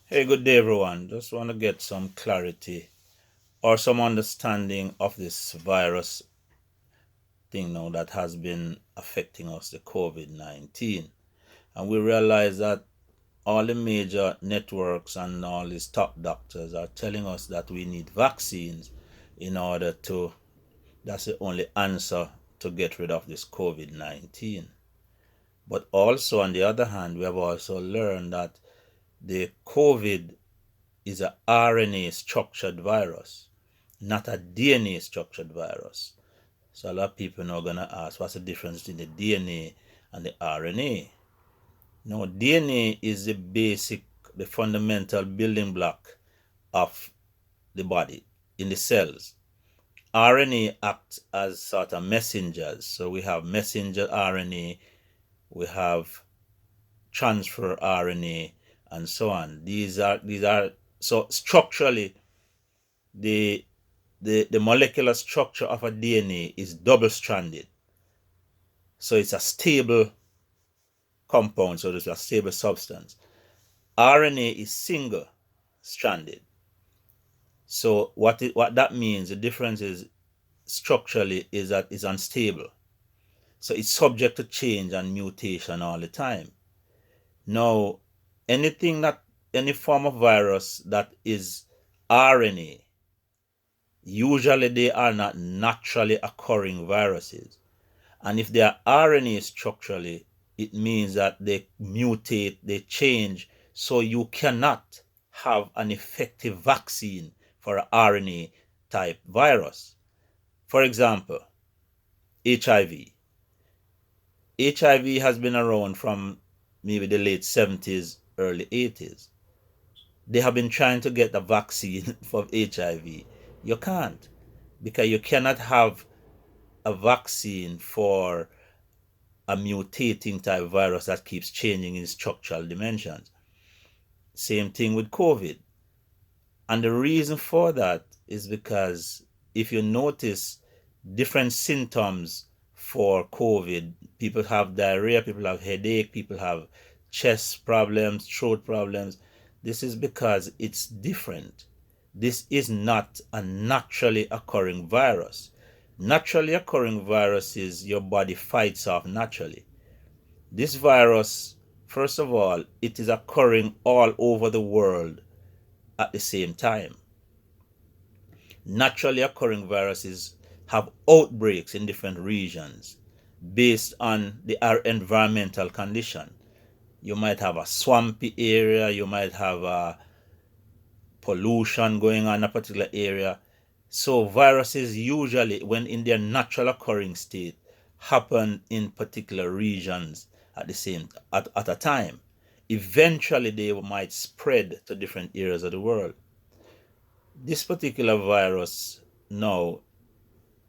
Hey, good day, everyone. Just want to get some clarity or some understanding of this virus thing now that has been affecting us, the COVID 19. And we realize that all the major networks and all these top doctors are telling us that we need vaccines in order to, that's the only answer to get rid of this COVID 19. But also, on the other hand, we have also learned that the COVID is a RNA structured virus, not a DNA structured virus. So a lot of people now gonna ask what's the difference between the DNA and the RNA. No, DNA is the basic, the fundamental building block of the body in the cells. RNA acts as sort of messengers. So we have messenger RNA, we have transfer RNA, and so on. These are so structurally the the molecular structure of a DNA is double stranded. So it's a stable compound, so it's a stable substance. RNA is single stranded. So what that means, the difference is structurally is that it's unstable. So it's subject to change and mutation all the time. Now, anything that any form of virus that is RNA, usually they are not naturally occurring viruses. And if they are RNA structurally, it means that they mutate, they change, so you cannot have an effective vaccine for an RNA type virus. For example, HIV. HIV has been around from maybe the late 70s, early 80s. They have been trying to get a vaccine for HIV. You can't, because you cannot have a vaccine for a mutating type virus that keeps changing in structural dimensions. Same thing with COVID. And the reason for that is because if you notice different symptoms for COVID, people have diarrhea, people have headache, people have chest problems, throat problems. This is because it's different. This is not a naturally occurring virus. Naturally occurring viruses your body fights off naturally. This virus, first of all, it is occurring all over the world at the same time. Naturally occurring viruses have outbreaks in different regions based on the environmental condition. You might have a swampy area, you might have a pollution going on in a particular area. So viruses usually, when in their natural occurring state, happen in particular regions at the same at a time. Eventually they might spread to different areas of the world. This particular virus now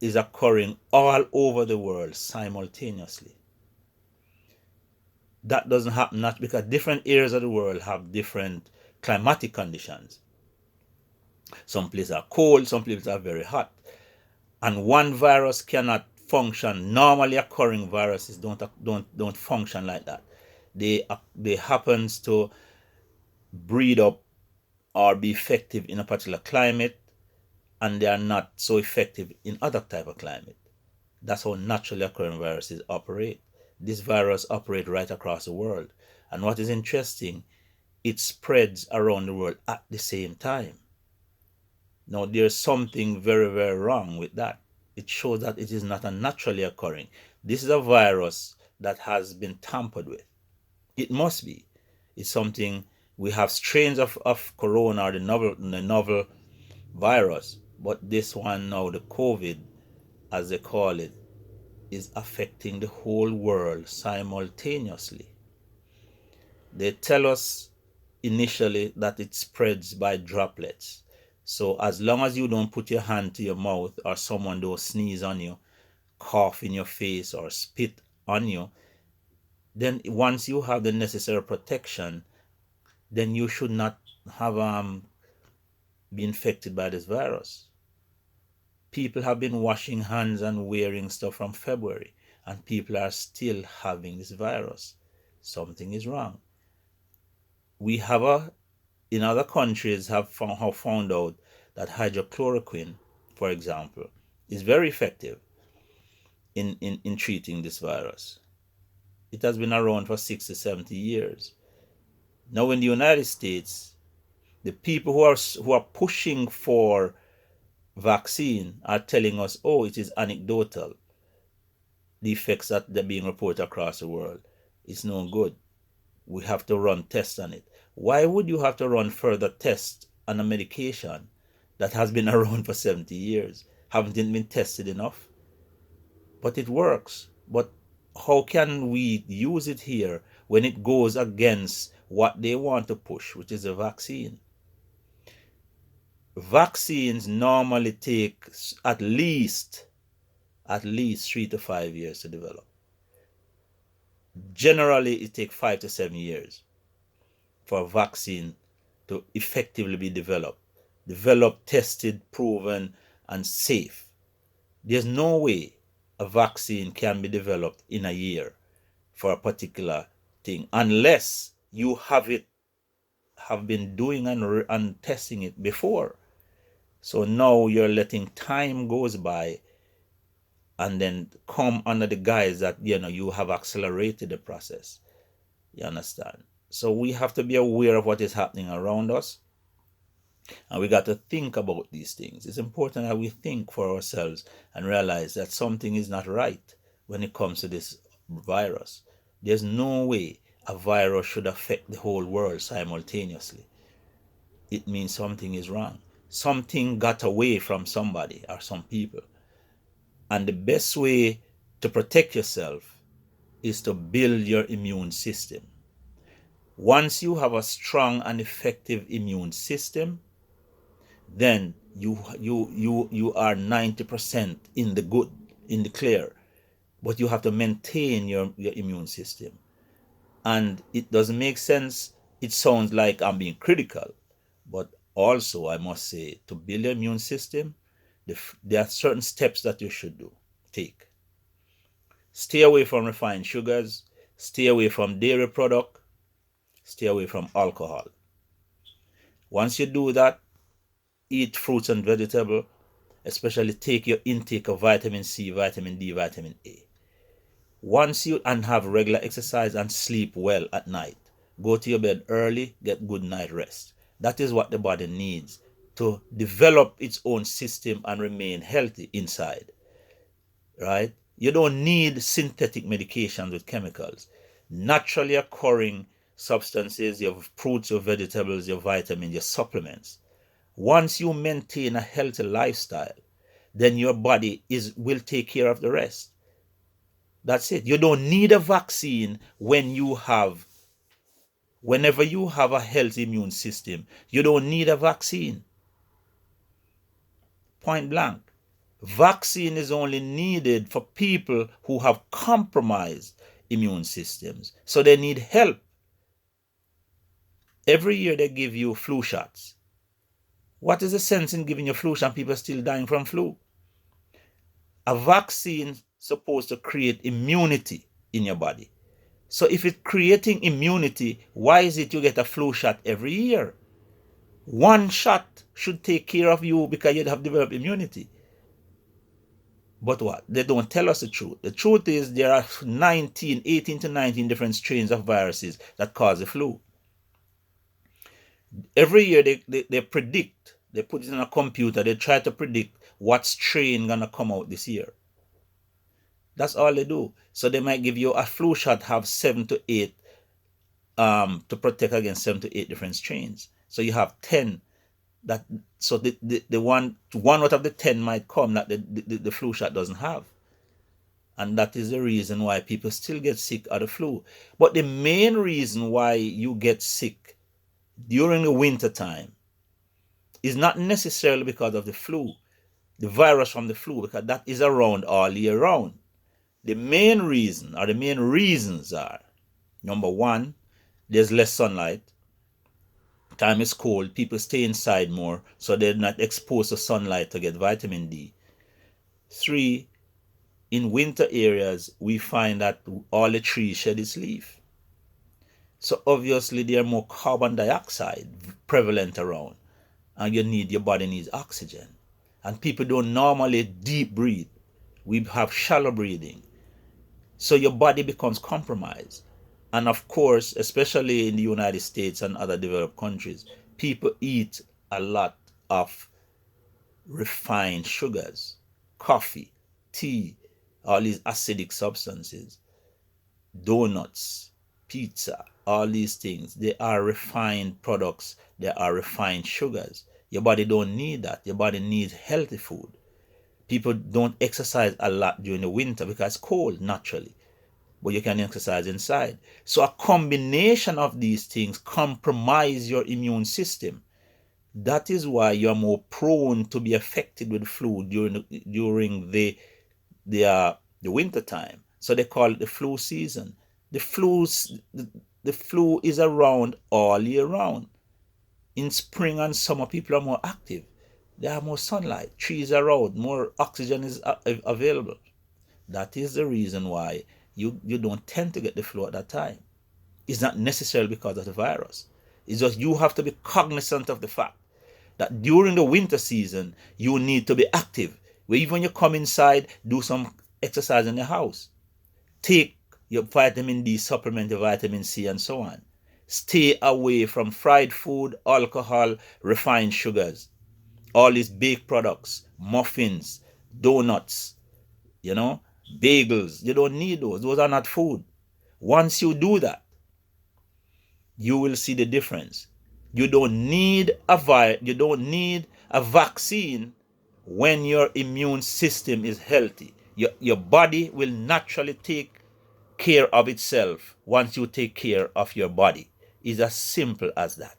is occurring all over the world simultaneously. That doesn't happen not because different areas of the world have different climatic conditions. Some places are cold, some places are very hot. And one virus cannot function. Normally occurring viruses don't function like that. They happens to breed up or be effective in a particular climate, and they are not so effective in other type of climate. That's how naturally occurring viruses operate. This virus operate right across the world. And what is interesting, it spreads around the world at the same time. Now, there's something very, very wrong with that. It shows that it is not a naturally occurring. This is a virus that has been tampered with. It must be. It's something, we have strains of corona or the novel virus, but this one now, the COVID, as they call it, is affecting the whole world simultaneously. They tell us initially that it spreads by droplets. So as long as you don't put your hand to your mouth or someone don't sneeze on you, cough in your face or spit on you, then once you have the necessary protection, then you should not have be infected by this virus. People have been washing hands and wearing stuff from February, and people are still having this virus. Something is wrong. We have a in other countries have found out that hydrochloroquine, for example, is very effective in treating this virus. It has been around for 60, 70 years. Now in the United States, the people who are pushing for vaccine are telling us, oh, it is anecdotal. The effects that they're being reported across the world. It's no good. We have to run tests on it. Why would you have to run further tests on a medication that has been around for 70 years? Haven't it been tested enough? But it works. But how can we use it here when it goes against what they want to push, which is a vaccine? Vaccines normally take at least 3 to 5 years to develop. Generally, it takes 5 to 7 years for a vaccine to effectively be developed, tested, proven, and safe. There's no way a vaccine can be developed in a year for a particular thing unless you have been doing and testing it before. So now you're letting time goes by and then come under the guise that you have accelerated the process. You understand? So we have to be aware of what is happening around us, and we got to think about these things. It's important that we think for ourselves and realize that something is not right when it comes to this virus. There's no way a virus should affect the whole world simultaneously. It means something is wrong. Something got away from somebody or some people. And the best way to protect yourself is to build your immune system. Once you have a strong and effective immune system, then you are 90% in the good, in the clear. But you have to maintain your immune system. And it doesn't make sense. It sounds like I'm being critical. But also, I must say, to build your immune system, there are certain steps that you should take. Stay away from refined sugars. Stay away from dairy product. Stay away from alcohol. Once you do that, eat fruits and vegetables, especially take your intake of vitamin C, vitamin D, vitamin A. And have regular exercise and sleep well at night. Go to your bed early, get good night rest. That is what the body needs to develop its own system and remain healthy inside. Right? You don't need synthetic medications with chemicals. Naturally occurring substances, your fruits, your vegetables, your vitamins, your supplements. Once you maintain a healthy lifestyle, then your body will take care of the rest. That's it. You don't need a vaccine whenever you have a healthy immune system. You don't need a vaccine. Point blank. Vaccine is only needed for people who have compromised immune systems. So they need help. Every year they give you flu shots. What is the sense in giving you flu shot and people are still dying from flu? A vaccine is supposed to create immunity in your body. So if it's creating immunity, why is it you get a flu shot every year? One shot should take care of you because you have developed immunity. But what? They don't tell us the truth. The truth is there are 18 to 19 different strains of viruses that cause the flu. Every year they predict, they put it in a computer, they try to predict what strain gonna come out this year. That's all they do. So they might give you a flu shot, have 7 to 8 to protect against 7 to 8 different strains. So you have 10 that, so the one out of the 10 might come that the flu shot doesn't have. And that is the reason why people still get sick of the flu. But the main reason why you get sick during the winter time is not necessarily because of the flu, the virus from the flu, because that is around all year round. The main reason, or the main reasons are, number one, there's less sunlight. Time is cold, people stay inside more, so they're not exposed to sunlight to get vitamin D. 3, in winter areas, we find that all the trees shed its leaf. So obviously there are more carbon dioxide prevalent around, and your body needs oxygen. And people don't normally deep breathe. We have shallow breathing. So your body becomes compromised. And of course, especially in the United States and other developed countries, people eat a lot of refined sugars, coffee, tea, all these acidic substances, donuts, pizza, all these things. They are refined products. They are refined sugars. Your body don't need that. Your body needs healthy food. People don't exercise a lot during the winter because it's cold naturally, but you can exercise inside. So a combination of these things compromise your immune system. That is why you're more prone to be affected with flu during the winter time. So they call it the flu season. The flu is around all year round. In spring and summer, people are more active. There are more sunlight, trees are out, more oxygen is available. That is the reason why you don't tend to get the flu at that time. It's not necessarily because of the virus. It's just you have to be cognizant of the fact that during the winter season, you need to be active. Where even when you come inside, do some exercise in the house. Take your vitamin D supplement, your vitamin C, and so on. Stay away from fried food, alcohol, refined sugars, all these baked products, muffins, donuts, bagels. You don't need those. Those are not food. Once you do that, you will see the difference. You don't need a vaccine when your immune system is healthy. Your body will naturally take care of itself once you take care of your body. It's as simple as that.